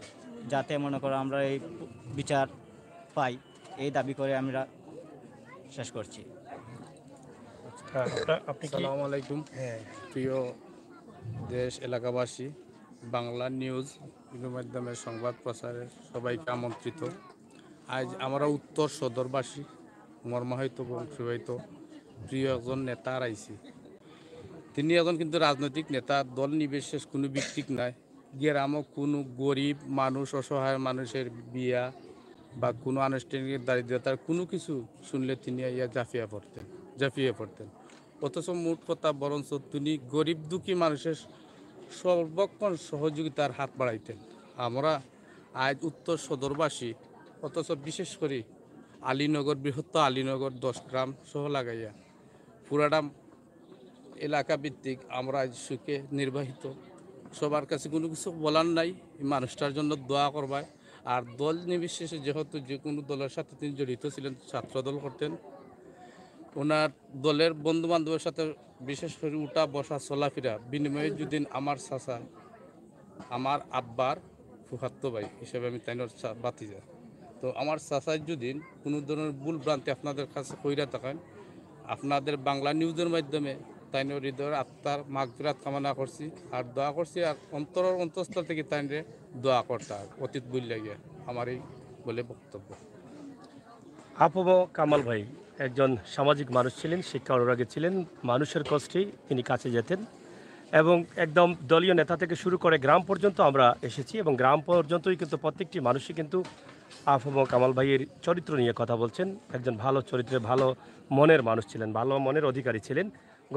Speaker 10: যাতে মনে করো আমরা এই বিচার পাই, এই দাবি করে আমরা শেষ করছি।
Speaker 1: আপনি কি
Speaker 5: আসসালামু আলাইকুম প্রিয় দেশ এলাকাবাসী, বাংলা নিউজ গণমাধ্যমের সংবাদ প্রচারের সবাইকে আমন্ত্রিত। আজ আমরা উত্তর সদরবাসী মর্মাহত বংশীবাহিত প্রিয় একজন নেতা আইছি। তিনি এখন কিন্তু রাজনৈতিক নেতা, দল নির্বিশেষ কোনো ভিত্তিক নাই। গ্রামও কোনো গরিব মানুষ, অসহায় মানুষের বিয়া বা কোনো আনুষ্ঠানিক দারিদ্রতার কোনো কিছু শুনলে তিনি ইয়া ঝাঁপিয়ে পড়তেন। অথচ মোট কথা বরঞ্চ তিনি গরিব দুঃখী মানুষের সর্বক্ষণ সহযোগিতার হাত বাড়াইতেন। আমরা আজ উত্তর সদরবাসী, অথচ বিশেষ করে আলীনগর, বৃহত্তর আলীনগর 10 গ্রাম সহ লাগাইয়া পুরাটা এলাকা ভিত্তিক আমরা আজ সুখে নির্বাহিত। সবার কাছে কোনো কিছু বলার নাই, এই মানুষটার জন্য দোয়া করবায়। আর দল নির্বিশেষে যেহেতু যে কোনো দলের সাথে তিনি জড়িত ছিলেন, ছাত্রদল করতেন, ওনার দলের বন্ধু বান্ধবের সাথে বিশেষ করে উঠা বসা চলাফেরা বিনিময়ে যদি আমার চাচা, আমার আব্বার ফুফাতো ভাই হিসেবে আমি তাইনোর বাতিজা, তো আমার চাচাই যদি কোনো ধরনের ভুল ভ্রান্তি আপনাদের কাছে কইরা থাকেন, আপনাদের বাংলা নিউজের মাধ্যমে তাইনোর হৃদয়ের আত্মার মাগফিরাত কামনা করছি আর দোয়া করছি। আর অন্তঃস্থল থেকে তাইনরে দোয়া করতে হয় অতীত ভুল লাগিয়া, আমার এই বলে বক্তব্য।
Speaker 1: আফম কামাল ভাই একজন সামাজিক মানুষ ছিলেন, শিক্ষা অনুরাগী ছিলেন, মানুষের কষ্টেই তিনি কাছে যেতেন এবং একদম দলীয় নেতা থেকে শুরু করে গ্রাম পর্যন্ত আমরা এসেছি এবং গ্রাম পর্যন্তই কিন্তু প্রত্যেকটি মানুষই কিন্তু আফম কামাল ভাইয়ের চরিত্র নিয়ে কথা বলছেন। একজন ভালো চরিত্রের, ভালো মনের মানুষ ছিলেন, ভালো মনের অধিকারী ছিলেন।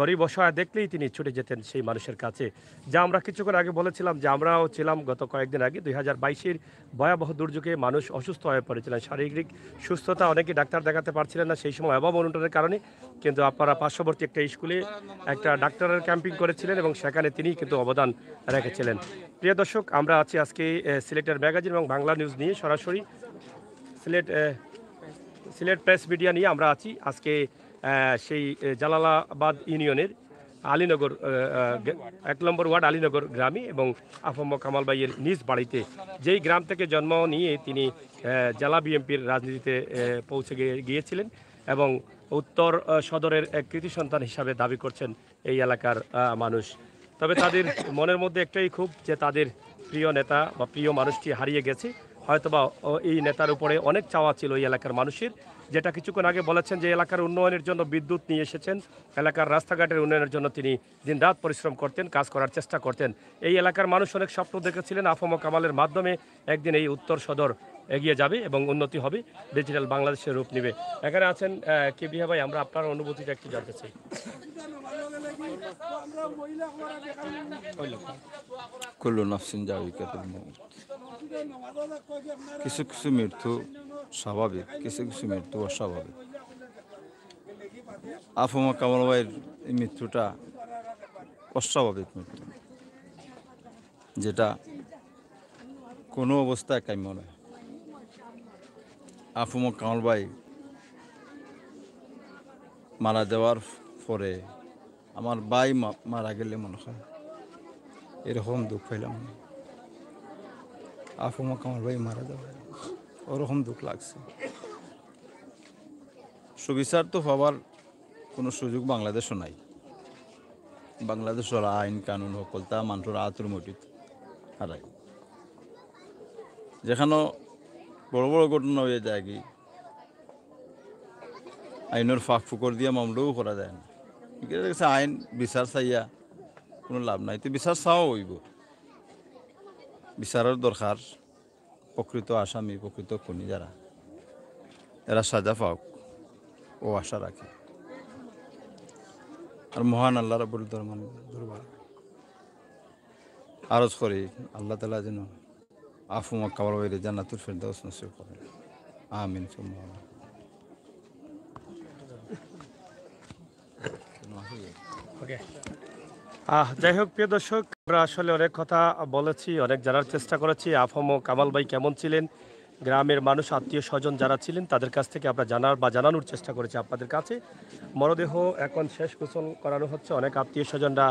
Speaker 1: গরিব অসহায় দেখলেই তিনি ছুটে যেতেন সেই মানুষের কাছে। যা আমরা কিছুক্ষণ আগে বলেছিলাম যে আমরাও ছিলাম গত কয়েকদিন আগে 2022-এর ভয়াবহ দুর্যোগে মানুষ অসুস্থ হয়ে পড়েছিলেন, শারীরিক সুস্থতা, অনেকে ডাক্তার দেখাতে পারছিলেন না সেই সময় অভাব অনটনের কারণে। কিন্তু আপনারা পার্শ্ববর্তী একটা স্কুলে একটা ডাক্তারের ক্যাম্পিং করেছিলেন এবং সেখানে তিনি কিন্তু অবদান রেখেছিলেন। প্রিয় দর্শক, আমরা আছি আজকে সিলেটের ম্যাগাজিন এবং বাংলা নিউজ নিয়ে সরাসরি সিলেট প্রেস মিডিয়া নিয়ে আমরা আছি আজকে সেই জালালাবাদ ইউনিয়নের আলীনগর 1 নম্বর ওয়ার্ড আলীনগর গ্রামে এবং আফম কামাল ভাইয়ের নিজ বাড়িতে, যেই গ্রাম থেকে জন্ম নিয়ে তিনি জেলা বিএনপির রাজনীতিতে পৌঁছে গিয়েছিলেন এবং উত্তর সদরের এক কৃতি সন্তান হিসাবে দাবি করছেন এই এলাকার মানুষ। তবে তাদের মনের মধ্যে একটাই ক্ষোভ যে তাদের প্রিয় নেতা বা প্রিয় মানুষটি হারিয়ে গেছে। হয়তোবা এই নেতার উপরে অনেক চাওয়া ছিল এই এলাকার মানুষের, যেটা কিছুক্ষণ আগে বলেছেন যে এলাকার উন্নয়নের জন্য বিদ্যুৎ নিয়ে এসেছেন, এলাকার রাস্তাঘাটের উন্নয়নের জন্য তিনি দিনরাত পরিশ্রম করতেন, কাজ করার চেষ্টা করতেন। এই এলাকার মানুষ অনেক স্বপ্ন দেখেছিলেন আফম কামালের মাধ্যমে একদিন এই উত্তর সদর এগিয়ে যাবে এবং উন্নতি হবে, ডিজিটাল বাংলাদেশের রূপ নেবে। এখানে আছেন কিবরিয়া ভাই, আমরা আপনার অনুভূতিটা একটু জানতে চাই।
Speaker 11: কুল্লু নাফসিন যায়িকাতুল মউত। কিছু কিছু মৃত্যু স্বাভাবিক, কিছু কিছু মৃত্যু অস্বাভাবিক। আফম কামাল ভাইয়ের এই মৃত্যুটা অস্বাভাবিক মৃত্যু, যেটা কোনো অবস্থায় কাম্য নয়। আফম কামাল ভাই মারা যাওয়ার পরে আমার ভাই মারা গেলে মনে হয় এরকম দুঃখ পাইলাম। আফম কামাল ভাই মারা যাওয়া ওরকম দুঃখ লাগছে। সুবিচার তো হওয়ার কোনো সুযোগ বাংলাদেশও নাই। বাংলাদেশের আইন কানুন সকলতা মানুষের আতুর মটিত হারায়। যেখানে বড় বড় ঘটনা হয়ে যায় কি আইনের ফাঁক ফুকর দিয়ে মামলাও করা যায় না। দেখছে আইন বিচার চাইয়া কোনো লাভ নাই, তো বিচার চাওয়া হইব। বিচারের দরকার প্রকৃত আসামি, প্রকৃত খুনি যারা, এরা সাজা পাওক ও আশা রাখে। আর মহান আল্লাহ রাব্বুল দরবার আরজ করি আল্লাহ তাআলা যেন আফম কামাল ভাইয়ের জান্নাতুল ফেরদাউস নসিব করেন। আমিন।
Speaker 1: যাই হোক প্রিয় দর্শক, আমরা আসলে অনেক কথা বলেছি, অনেক জানার চেষ্টা করেছি আফম কামাল ভাই কেমন ছিলেন, গ্রামের মানুষ, আত্মীয় স্বজন যারা ছিলেন তাদের কাছ থেকে আমরা জানানোর চেষ্টা করেছি আপনাদের কাছে। মরদেহ এখন শেষ গোসল করানো হচ্ছে, অনেক আত্মীয় স্বজনরা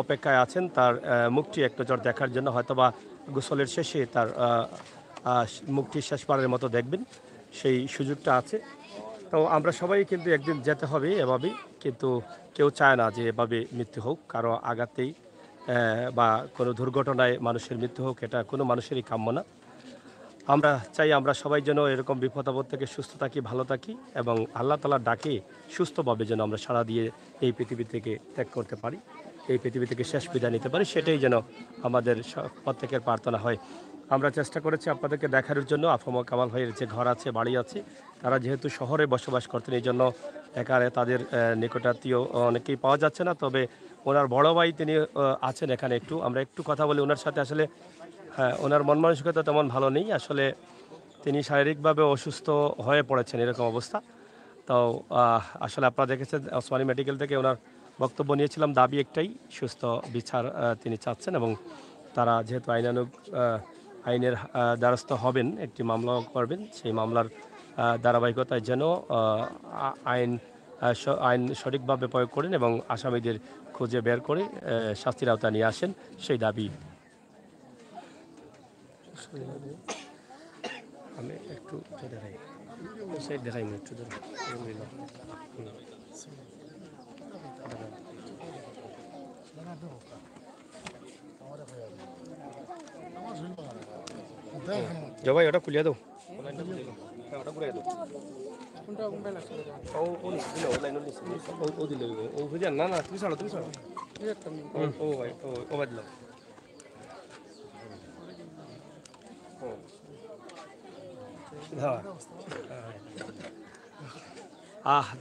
Speaker 1: অপেক্ষায় আছেন তার মুখটি এক নজর দেখার জন্য। হয়তোবা গোসলের শেষে তার মুখটি শেষবারের মতো দেখবেন, সেই সুযোগটা আছে। তো আমরা সবাই কিন্তু একদিন যেতে হবে এভাবেই। কিন্তু কেউ চায় না যে এভাবে মৃত্যু হোক, কারো আঘাতেই বা কোনো দুর্ঘটনায় মানুষের মৃত্যু হোক, এটা কোনো মানুষেরই কাম্য না। আমরা চাই আমরা সবাই যেন এরকম বিপদ আপদ থেকে সুস্থ থাকি, ভালো থাকি এবং আল্লাহ তাআলার ডাকে সুস্থভাবে যেন আমরা সাড়া দিয়ে এই পৃথিবী থেকে ত্যাগ করতে পারি, এই পৃথিবী থেকে শেষ বিদায় নিতে পারি, সেটাই যেন আমাদের প্রত্যেকের প্রার্থনা হয়। আমরা চেষ্টা করেছি আপনাদেরকে দেখানোর জন্য আফম কামাল ভাইয়ের যে ঘর আছে, বাড়ি আছে, তারা যেহেতু শহরে বসবাস করতেন এই জন্য এখানে তাদের নিকটাত্মীয় অনেকেই পাওয়া যাচ্ছে না। তবে ওনার বড় ভাই তিনি আছেন এখানে, আমরা একটু কথা বলি ওনার সাথে। আসলে হ্যাঁ, ওনার মন মানসিকতা তেমন ভালো নেই, আসলে তিনি শারীরিকভাবে অসুস্থ হয়ে পড়েছেন এরকম অবস্থা। তো আসলে আপনারা দেখেছেন ওসমানী মেডিকেল থেকে ওনার বক্তব্য নিয়েছিলাম, দাবি একটাই, সুস্থ বিচার তিনি চাচ্ছেন এবং তারা যেহেতু আইনের দ্বারস্থ হবেন, একটি মামলাও করবেন, সেই মামলার ধারাবাহিকতায় যেন আইন সঠিকভাবে প্রয়োগ করেন এবং আসামিদের খুঁজে বের করে শাস্তির আওতায় নিয়ে আসেন, সেই দাবি। আমি একটু দেখাই, সাইড দেখাই একটু ধরে। জবাই ওটা খুলিয়ে দাও, ওটা ঘুরিয়ে দাও। ও দিল ও বুঝেন না, তুমি ছাড়ো, তুমি ছাড়ো। ও ভাই ও বাদ দিলাম।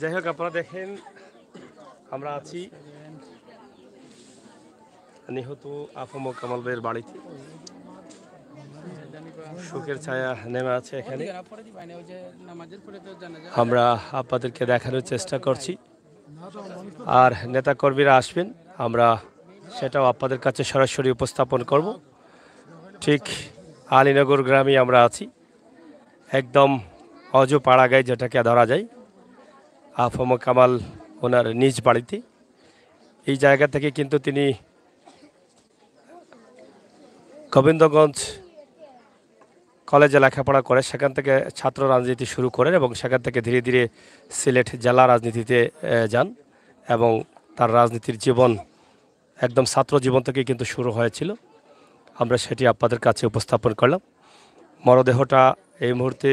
Speaker 1: যাই হোক, আপনারা দেখেন আমরা আছি নিহত আফম কামাল ভাইয়ের বাড়িতে। শোকের ছায়া নেমে আছে এখানে। আমরা আপনাদেরকে দেখানোর চেষ্টা করছি, আর নেতাকর্মীরা আসবেন, আমরা সেটাও আপনাদের কাছে সরাসরি উপস্থাপন করব। ঠিক আলীনগর গ্রামে আমরা আছি, একদম অজু পাড়াগায় যেটাকে ধরা যায়, আফম কামাল ওনার নিজ বাড়িতে। এই জায়গা থেকে কিন্তু তিনি গোবিন্দগঞ্জ কলেজে লেখাপড়া করে, সেখান থেকে ছাত্র রাজনীতি শুরু করেন এবং সেখান থেকে ধীরে ধীরে সিলেট জেলা রাজনীতিতে যান এবং তার রাজনীতির জীবন একদম ছাত্র জীবন থেকে কিন্তু শুরু হয়েছিল। আমরা সেটি আপনাদের কাছে উপস্থাপন করলাম। মরদেহটা এই মুহূর্তে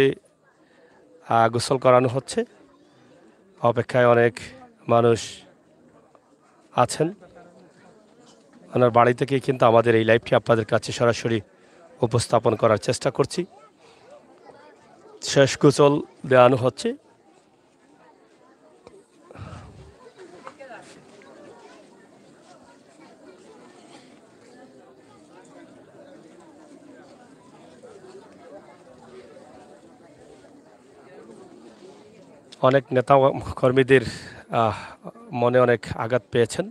Speaker 1: গোসল করানো হচ্ছে, অপেক্ষায় অনেক মানুষ আছেন। ওনার বাড়ি থেকে কিন্তু আমাদের এই লাইভটি আপনাদের কাছে সরাসরি উপস্থাপন করার চেষ্টা করছি। শেষ গোসল দেওয়ানো হচ্ছে। অনেক নেতা কর্মীদের মনে অনেক আঘাত পেয়েছেন,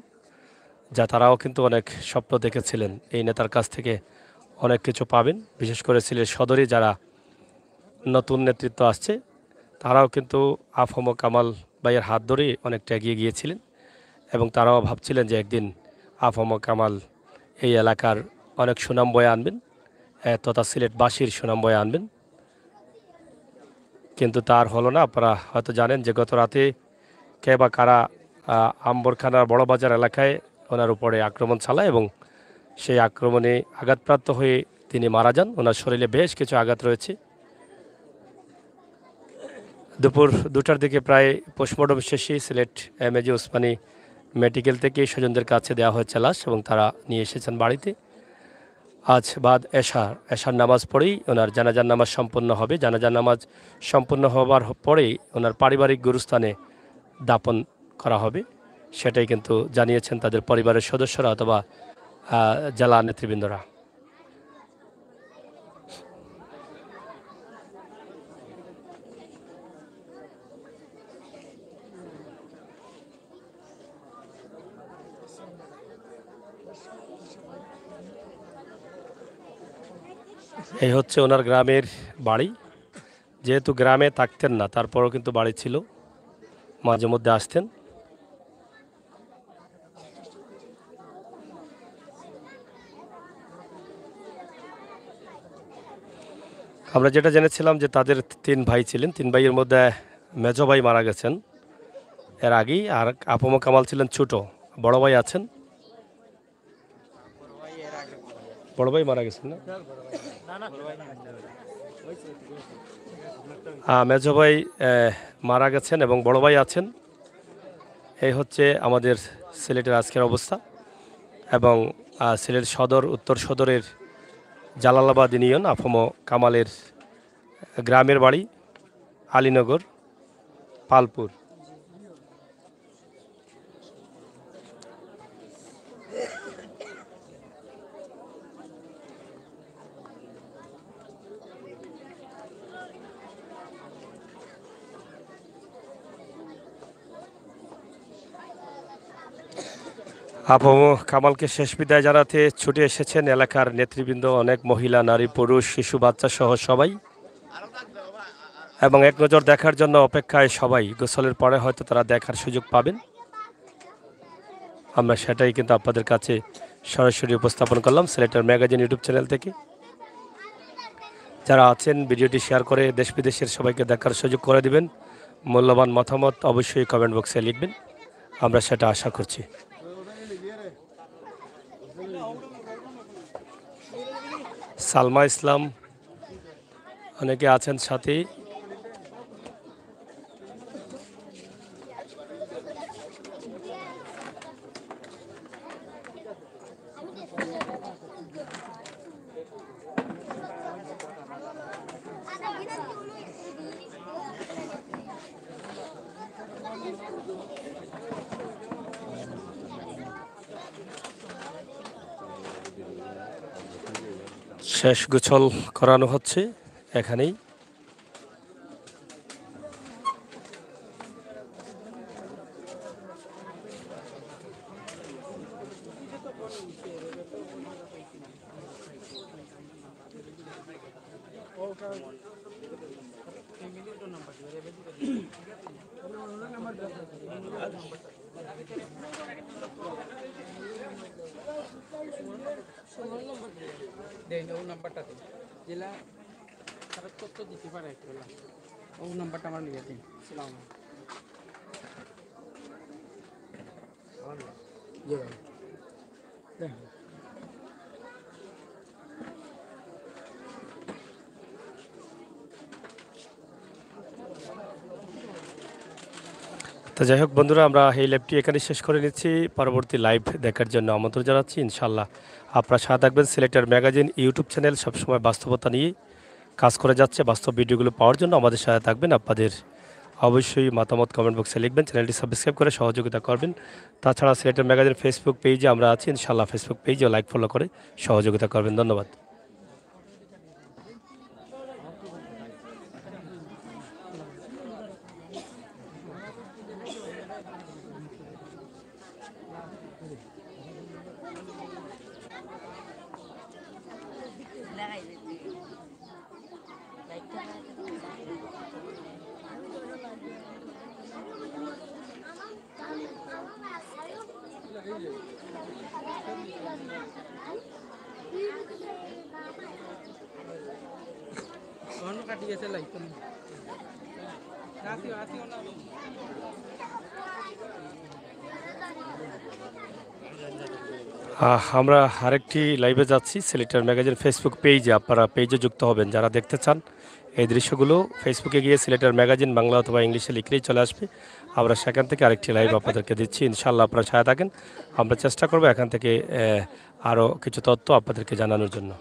Speaker 1: যা তারাও কিন্তু অনেক স্বপ্ন দেখেছিলেন এই নেতার কাছ থেকে অনেক কিছু পাবেন। বিশেষ করে সিলেট সদরে যারা নতুন নেতৃত্ব আসছে, তারাও কিন্তু আফম কামাল ভাইয়ের হাত ধরে অনেকটা এগিয়ে গিয়েছিলেন এবং তারাও ভাবছিলেন যে একদিন আফম কামাল এই এলাকার অনেক সুনাম বয়ে আনবেন, তথা সিলেটবাসীর সুনাম বয়ে আনবেন। কিন্তু তার হলো না। আপনারা হয়তো জানেন যে গত রাতে কে বা কারা আম্বরখানার বড়বাজার এলাকায় ওনার উপরে আক্রমণ চালায় এবং সেই আক্রমণে আঘাতপ্রাপ্ত হয়ে তিনি মারা যান। ওনার শরীরে বেশ কিছু আঘাত রয়েছে। দুপুর 2টার দিকে প্রায় পোস্টমর্টম শেষে সিলেট এমএজি ওসমানী মেডিকেল থেকে স্বজনদের কাছে দেওয়া হয়েছে লাশ এবং তারা নিয়ে এসেছেন বাড়িতে। আজ বাদ এশার নামাজ পড়েই ওনার জানাজার নামাজ সম্পন্ন হবে। জানাজার নামাজ সম্পন্ন হবার পরেই ওনার পারিবারিক গুরুস্থানে দাপন করা হবে, সেটাই কিন্তু জানিয়েছেন তাদের পরিবারের সদস্যরা অথবা জেলা নেতৃবৃন্দরা। এই হচ্ছে ওনার গ্রামের বাড়ি। যেহেতু গ্রামে থাকতেন না, তারপরও কিন্তু বাড়ি ছিল, মাঝে মধ্যে আসতেন। আমরা যেটা জেনেছিলাম যে তাদের 3 ভাই ছিলেন, 3 ভাইয়ের মধ্যে মেজ ভাই মারা গেছেন এর আগেই, আর আফম কামাল ছিলেন ছোট। বড় ভাই আছেন? বড় ভাই মারা গেছেন না? মেজো ভাই মারা গেছেন এবং বড় ভাই আছেন। এই হচ্ছে আমাদের সিলেটের আজকের অবস্থা। এবং সিলেট সদর, উত্তর সদরের জালালাবাদ ইউনিয়ন আফম কামালের গ্রামের বাড়ি আলীনগর, পালপুর। আফম কামালকে শেষ বিদায় জানাতে ছুটে এসেছেন এলাকার নেতৃবৃন্দ, অনেক মহিলা, নারী, পুরুষ, শিশু, বাচ্চা সহ সবাই, এবং এক নজর দেখার জন্য অপেক্ষায় সবাই। গোসলের পরে হয়তো তারা দেখার সুযোগ পাবেন। আমরা সেটাই কিন্তু আপনাদের কাছে সরাসরি উপস্থাপন করলাম সিলেটের ম্যাগাজিন ইউটিউব চ্যানেল থেকে। যারা আছেন ভিডিওটি শেয়ার করে দেশ বিদেশের সবাইকে দেখার সুযোগ করে দিবেন। মূল্যবান মতামত অবশ্যই কমেন্ট বক্সে লিখবেন, আমরা সেটা আশা করছি। সালমা ইসলাম অনেকে আছেন সাথে। শেষ গোছল করানো হচ্ছে এখানেই।
Speaker 3: নাম্বারটা জেলা তথ্য দিতে পারে, ও নাম্বারটা আমার নিয়ে দিন।
Speaker 1: তো যাই হোক বন্ধুরা, আমরা এই লাইভটি এখানে শেষ করে নিচ্ছি। পরবর্তী লাইভ দেখার জন্য আমন্ত্রণ জানাচ্ছি। ইনশাল্লাহ আপনারা সাথে থাকবেন। সিলেটের ম্যাগাজিন ইউটিউব চ্যানেল সবসময় বাস্তবতা নিয়ে কাজ করে যাচ্ছে। বাস্তব ভিডিওগুলো পাওয়ার জন্য আমাদের সাথে থাকবেন। আপনাদের অবশ্যই মতামত কমেন্ট বক্সে লিখবেন, চ্যানেলটি সাবস্ক্রাইব করে সহযোগিতা করবেন। তাছাড়া সিলেটের ম্যাগাজিন ফেসবুক পেজে আমরা আছি, ইনশাল্লাহ ফেসবুক পেজেও লাইক ফলো করে সহযোগিতা করবেন। ধন্যবাদ।
Speaker 3: কাটিয়েছে লাইক
Speaker 1: আমরা আরেকটি লাইভে যাচ্ছি সিলেটের ম্যাগাজিন ফেসবুক পেজে। আপনারা পেজে যুক্ত হবেন যারা দেখতে চান। এই দৃশ্যগুলো ফেসবুকে গিয়ে সিলেটের ম্যাগাজিন বাংলা অথবা ইংলিশে লিখলেই চলে আসবে। আমরা সেখান থেকে আরেকটি লাইভ আপনাদেরকে দিচ্ছি। ইনশাআল্লাহ আপনারা সাথে থাকেন। আমরা চেষ্টা করব এখান থেকে আরও কিছু তথ্য আপনাদেরকে জানানোর জন্য।